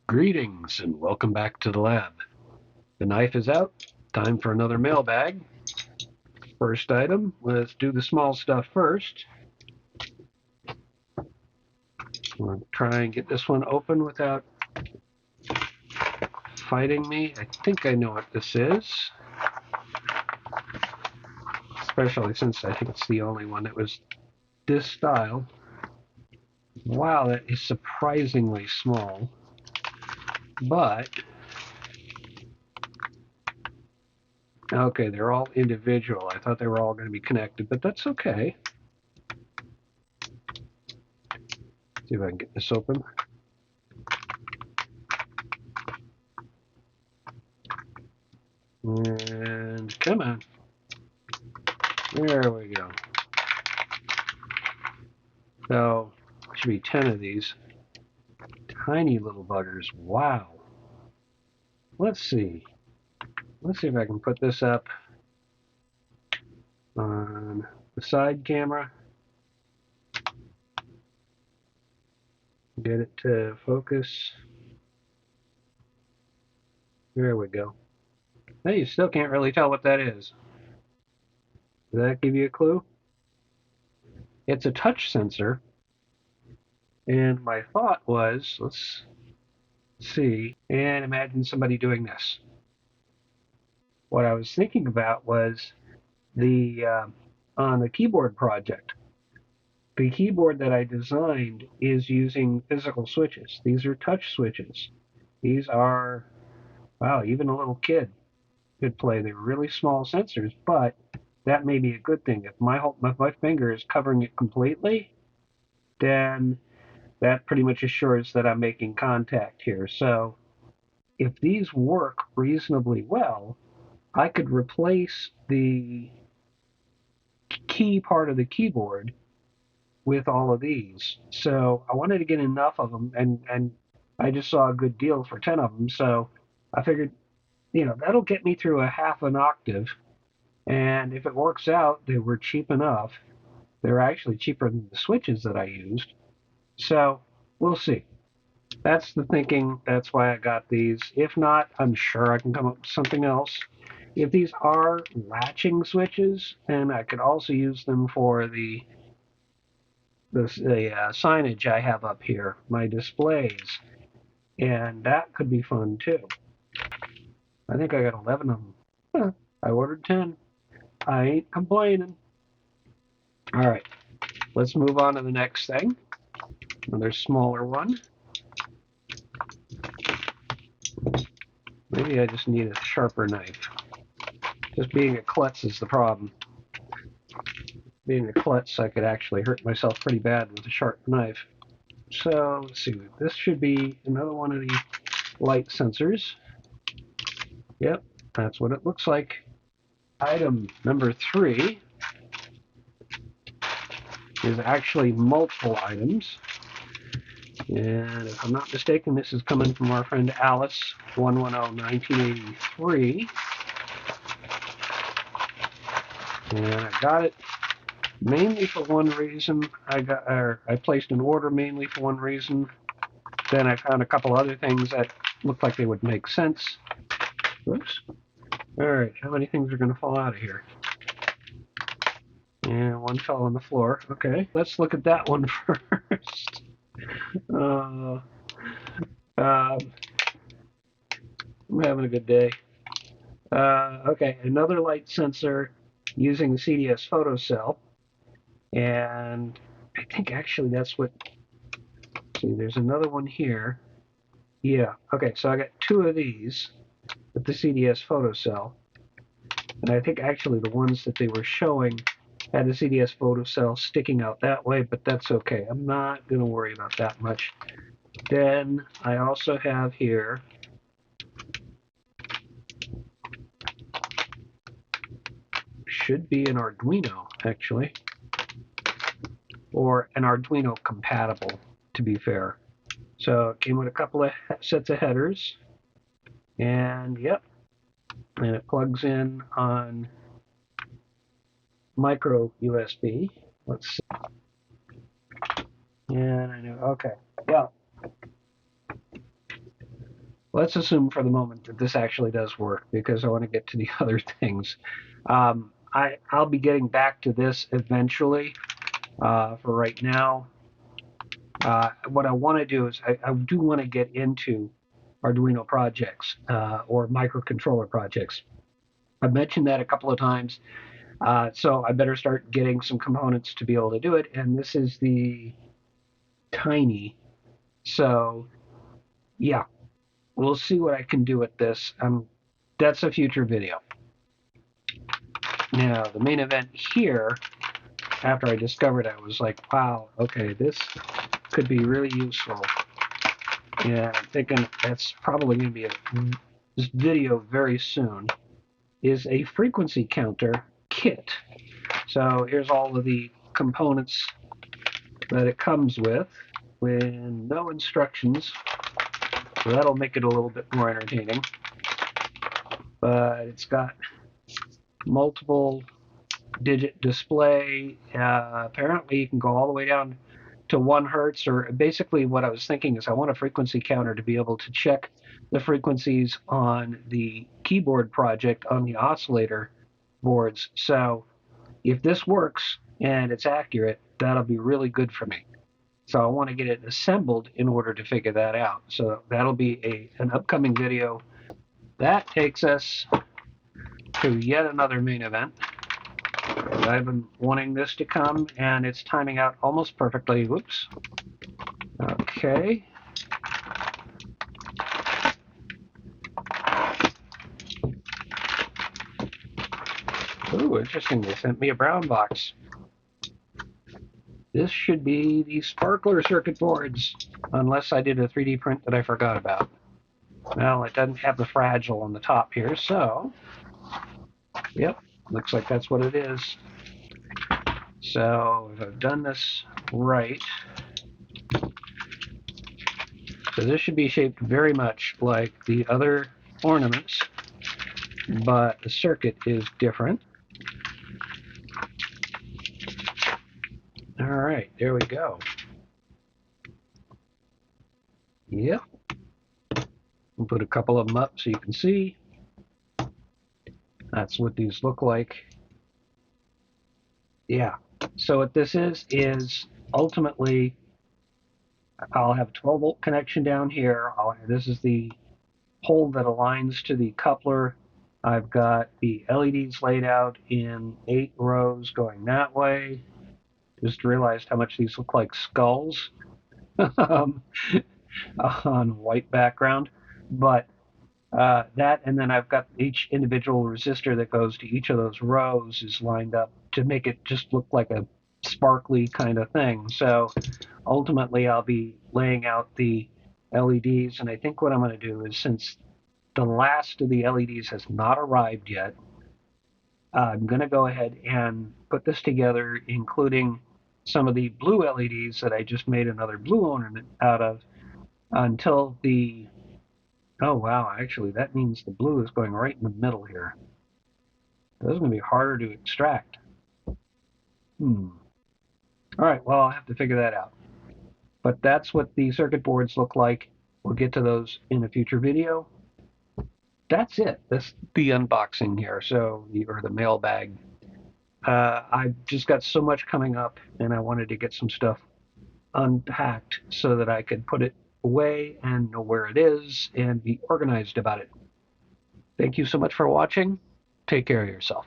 Greetings and welcome back to the lab. The knife is out. Time for another mailbag. First item, let's do the small stuff first. We'll try and get this one open without fighting me. I think I know what this is. Especially since I think it's the only one that was this style. Wow, that is surprisingly small. But, okay, they're all individual. I thought they were all going to be connected, but that's okay. See if I can get this open. And come on. There we go. So, should be 10 of these. Tiny little buggers. Wow. Let's see. Let's see if I can put this up on the side camera. Get it to focus. There we go. Now you still can't really tell what that is. Does that give you a clue? It's a touch sensor. And my thought was, let's see, and imagine somebody doing this. What I was thinking about was on the keyboard project. The keyboard that I designed is using physical switches. These are touch switches. These are, wow, even a little kid could play. They're really small sensors, but that may be a good thing. If my finger is covering it completely, then that pretty much assures that I'm making contact here. So if these work reasonably well, I could replace the key part of the keyboard with all of these. So I wanted to get enough of them, and I just saw a good deal for 10 of them. So I figured, that'll get me through a half an octave. And if it works out, they were cheap enough. They're actually cheaper than the switches that I used. So we'll see. That's the thinking. That's why I got these. If not, I'm sure I can come up with something else. If these are latching switches, then I could also use them for the signage I have up here, my displays, and that could be fun too. I think I got 11 of them. Huh, I ordered 10. I ain't complaining. All right, let's move on to the next thing. Another smaller one. Maybe I just need a sharper knife. Just being a klutz is the problem. Being a klutz, I could actually hurt myself pretty bad with a sharp knife. So let's see. This should be another one of the light sensors. Yep, that's what it looks like. Item number 3 is actually multiple items. And if I'm not mistaken, this is coming from our friend Alice, 110-1983. And I got it mainly for one reason. I placed an order mainly for one reason. Then I found a couple other things that looked like they would make sense. Oops. All right, how many things are going to fall out of here? And one fell on the floor. Okay, let's look at that one first. I'm having a good day. Okay, another light sensor using the CDS photocell. And I think actually that's what, see, there's another one here. Yeah, okay, so I got 2 of these with the CDS photocell. And I think actually the ones that they were showing had the CDS photocell sticking out that way, but that's okay. I'm not going to worry about that much. Then I also have here should be an Arduino, actually, or an Arduino compatible, to be fair. So it came with a couple of sets of headers, and yep, and it plugs in on micro USB. Let's see. And I know, okay, well, let's assume for the moment that this actually does work, because I want to get to the other things. I'll be getting back to this eventually. For right now, what I want to do is I do want to get into Arduino projects or microcontroller projects. I've mentioned that a couple of times, so I better start getting some components to be able to do it. And this is the Tiny. So yeah, we'll see what I can do with this. That's a future video. Now, the main event here, after I discovered it, I was like, wow, okay, this could be really useful. And I'm thinking that's probably going to be this video very soon, is a frequency counter kit. So here's all of the components that it comes with no instructions. So that'll make it a little bit more entertaining. But it's got multiple digit display. Apparently you can go all the way down to 1 hertz, or basically what I was thinking is I want a frequency counter to be able to check the frequencies on the keyboard project on the oscillator boards. So if this works and it's accurate, that'll be really good for me. So I want to get it assembled in order to figure that out. So that'll be an upcoming video. That takes us to yet another main event. I've been wanting this to come, and it's timing out almost perfectly. Whoops. Okay. Ooh, interesting. They sent me a brown box. This should be the sparkler circuit boards, unless I did a 3D print that I forgot about. Well, it doesn't have the fragile on the top here, so yep, looks like that's what it is. So if I've done this right, so this should be shaped very much like the other ornaments, but the circuit is different. All right, there we go. Yep. We'll put a couple of them up so you can see. That's what these look like. Yeah. So what this is ultimately, I'll have a 12-volt connection down here. This is the hole that aligns to the coupler. I've got the LEDs laid out in 8 rows going that way. Just realized how much these look like skulls on white background. But that, and then I've got each individual resistor that goes to each of those rows is lined up to make it just look like a sparkly kind of thing. So ultimately I'll be laying out the LEDs, and I think what I'm going to do is, since the last of the LEDs has not arrived yet, I'm going to go ahead and put this together, including some of the blue LEDs that I just made another blue ornament out of, until the, oh wow, actually that means the blue is going right in the middle here. This is going to be harder to extract. All right, well, I'll have to figure that out. But that's what the circuit boards look like. We'll get to those in a future video. That's it. That's the unboxing here, or the mailbag. I've just got so much coming up, and I wanted to get some stuff unpacked so that I could put it away and know where it is and be organized about it. Thank you so much for watching. Take care of yourself.